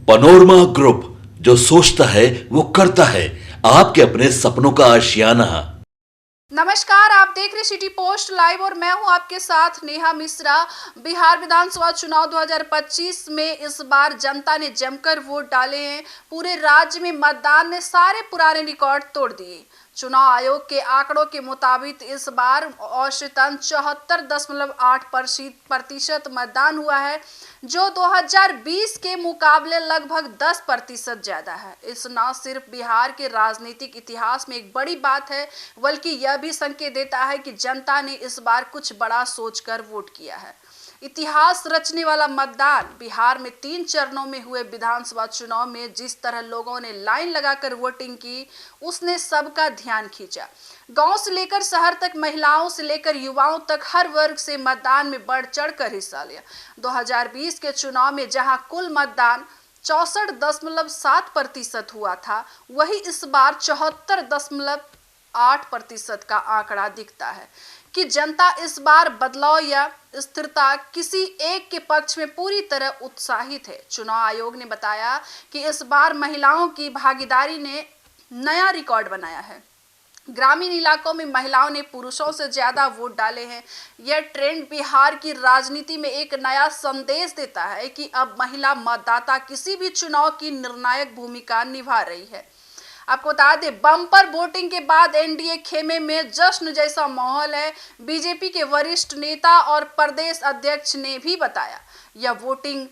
Panorama group, जो सोचता है वो करता है। आपके अपने सपनों का आशियाना। नमस्कार, आप देख रहे सिटी पोस्ट लाइव और मैं हूं आपके साथ नेहा मिश्रा। बिहार विधानसभा चुनाव 2025 में इस बार जनता ने जमकर वोट डाले हैं। पूरे राज्य में मतदान ने सारे पुराने रिकॉर्ड तोड़ दिए। चुनाव आयोग के आंकड़ों के मुताबिक इस बार औसतन 74.8% मतदान हुआ है, जो 2020 के मुकाबले लगभग 10% ज्यादा है। इस न सिर्फ बिहार के राजनीतिक इतिहास में एक बड़ी बात है, बल्कि यह भी संकेत देता है कि जनता ने इस बार कुछ बड़ा सोचकर वोट किया है। इतिहास रचने वाला मतदान। बिहार में 3 चरणों में हुए विधानसभा चुनाव में जिस तरह लोगों ने लाइन लगाकर वोटिंग की, उसने सबका ध्यान खींचा। गांव से लेकर शहर तक, महिलाओं से लेकर युवाओं तक, हर वर्ग से मतदान में बढ़ चढ़कर हिस्सा लिया। 2020 के चुनाव में जहां कुल मतदान 64.7% हुआ था, वही इस बार 74.8% का आंकड़ा दिखता है कि जनता इस बार बदलाव या स्थिरता किसी एक के पक्ष में पूरी तरह उत्साहित है। चुनाव आयोग ने बताया कि इस बार महिलाओं की भागीदारी ने नया रिकॉर्ड बनाया है। ग्रामीण इलाकों में महिलाओं ने पुरुषों से ज्यादा वोट डाले हैं। यह ट्रेंड बिहार की राजनीति में एक नया संदेश देता है कि अब महिला मतदाता किसी भी चुनाव की निर्णायक भूमिका निभा रही है। आपको बता दें, बम्पर वोटिंग के बाद एनडीए खेमे में जश्न जैसा माहौल है। बीजेपी के वरिष्ठ नेता और प्रदेश अध्यक्ष ने भी बताया, यह वोटिंग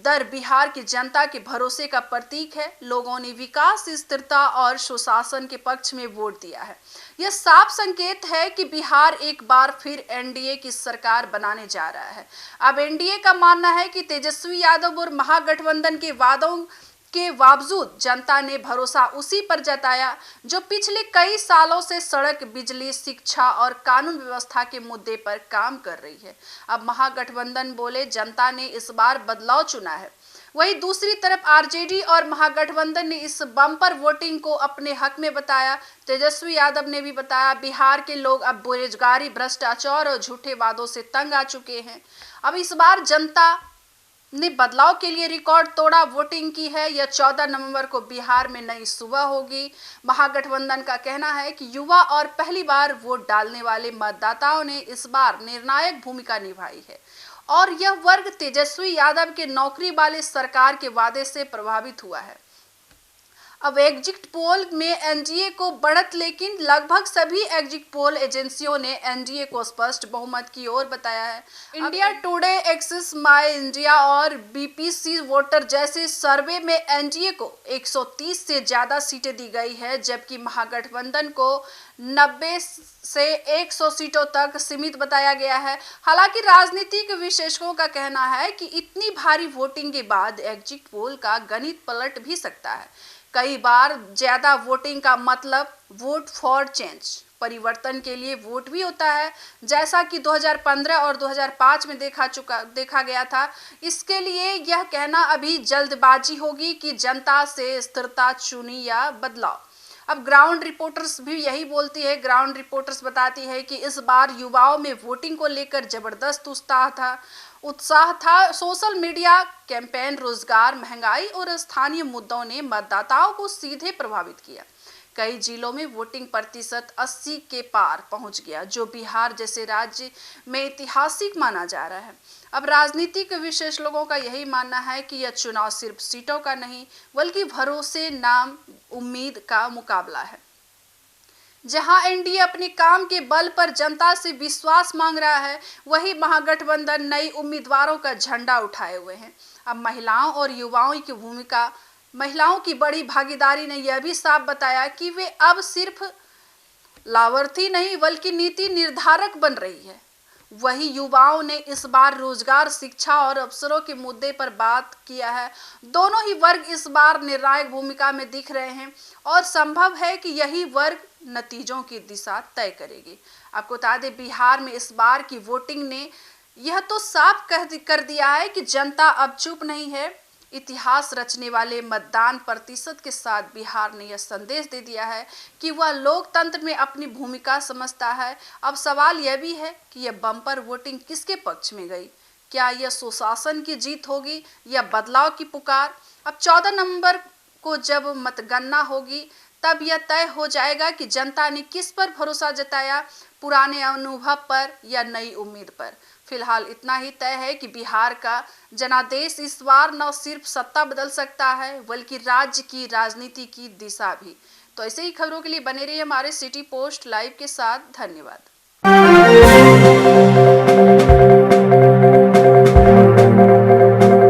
दर बिहार की जनता के भरोसे का प्रतीक है। लोगों ने विकास, स्थिरता और सुशासन के पक्ष में वोट दिया है। यह साफ संकेत है कि बिहार एक बार फिर एनडीए की सरकार बनाने जा रहा है। अब एनडीए का मानना है कि तेजस्वी यादव और महागठबंधन के वादों के बावजूद जनता ने भरोसा उसी पर जताया जो पिछले कई सालों से सड़क, बिजली, शिक्षा और कानून व्यवस्था के मुद्दे पर काम कर रही है। अब महागठबंधन बोले, जनता ने इस बार बदलाव चुना है। वहीं दूसरी तरफ आरजेडी और महागठबंधन ने इस बम्पर वोटिंग को अपने हक में बताया। तेजस्वी यादव ने भी बताया, बिहार के लोग अब बेरोजगारी, भ्रष्टाचार और झूठे वादों से तंग आ चुके हैं। अब इस बार जनता ने बदलाव के लिए रिकॉर्ड तोड़ा वोटिंग की है। यह 14 नवंबर को बिहार में नई सुबह होगी। महागठबंधन का कहना है कि युवा और पहली बार वोट डालने वाले मतदाताओं ने इस बार निर्णायक भूमिका निभाई है और यह वर्ग तेजस्वी यादव के नौकरी वाले सरकार के वादे से प्रभावित हुआ है। अब एग्जिट पोल में एनडीए को बढ़त, लेकिन लगभग सभी एग्जिट पोल एजेंसियों ने एनडीए को स्पष्ट बहुमत की ओर बताया है। India today, axis my India और बीपीसी वोटर जैसे सर्वे में एनडीए को 130 से ज्यादा सीटें दी गई है, जबकि महागठबंधन को 90 से 100 सीटों तक सीमित बताया गया है। हालांकि राजनीतिक विशेषज्ञों का कहना है कि इतनी भारी वोटिंग के बाद एग्जिट पोल का गणित पलट भी सकता है। कई बार ज्यादा वोटिंग का मतलब वोट फॉर चेंज, परिवर्तन के लिए वोट भी होता है, जैसा कि 2015 और 2005 में देखा गया था। इसके लिए यह कहना अभी जल्दबाजी होगी कि जनता से स्थिरता चुनी या बदलाव। अब ग्राउंड रिपोर्टर्स भी यही बोलती है। ग्राउंड रिपोर्टर्स बताती है कि इस बार युवाओं में वोटिंग को लेकर जबरदस्त उत्साह था। सोशल मीडिया कैंपेन, रोजगार, महंगाई और स्थानीय मुद्दों ने मतदाताओं को सीधे प्रभावित किया। कई जिलों में वोटिंग प्रतिशत 80 के पार पहुंच गया, जो बिहार जैसे राज्य में ऐतिहासिक माना जा रहा है। अब राजनीतिक विशेषज्ञों का यही मानना है कि यह चुनाव सिर्फ सीटों का नहीं, बल्कि भरोसे, नाम, उम्मीद का मुकाबला है। जहां एनडीए अपने काम के बल पर जनता से विश्वास मांग रहा है, वहीं महागठबंधन नई उम्मीदवारों का झंडा उठाए हुए हैं। अब महिलाओं की बड़ी भागीदारी ने यह भी साफ बताया कि वे अब सिर्फ लाभार्थी नहीं, बल्कि नीति निर्धारक बन रही है। वही युवाओं ने इस बार रोजगार, शिक्षा और अवसरों के मुद्दे पर बात किया है। दोनों ही वर्ग इस बार निर्णायक भूमिका में दिख रहे हैं और संभव है कि यही वर्ग नतीजों की दिशा तय करेगी। आपको बता दें, बिहार में इस बार की वोटिंग ने यह तो साफ कर दिया है कि जनता अब चुप नहीं है। इतिहास रचने वाले मतदान प्रतिशत के साथ बिहार ने यह संदेश दे दिया है कि वह लोकतंत्र में अपनी भूमिका समझता है। अब सवाल यह भी है कि यह बम्पर वोटिंग किसके पक्ष में गई? क्या यह सुशासन की जीत होगी या बदलाव की पुकार? अब 14 नवंबर को जब मतगणना होगी तब यह तय हो जाएगा कि जनता ने किस पर भरोसा जताया, पुराने अनुभव पर या नई उम्मीद पर। फिलहाल इतना ही तय है कि बिहार का जनादेश इस बार न सिर्फ सत्ता बदल सकता है बल्कि राज्य की राजनीति की दिशा भी। तो ऐसे ही खबरों के लिए बने रहिए हमारे सिटी पोस्ट लाइव के साथ। धन्यवाद।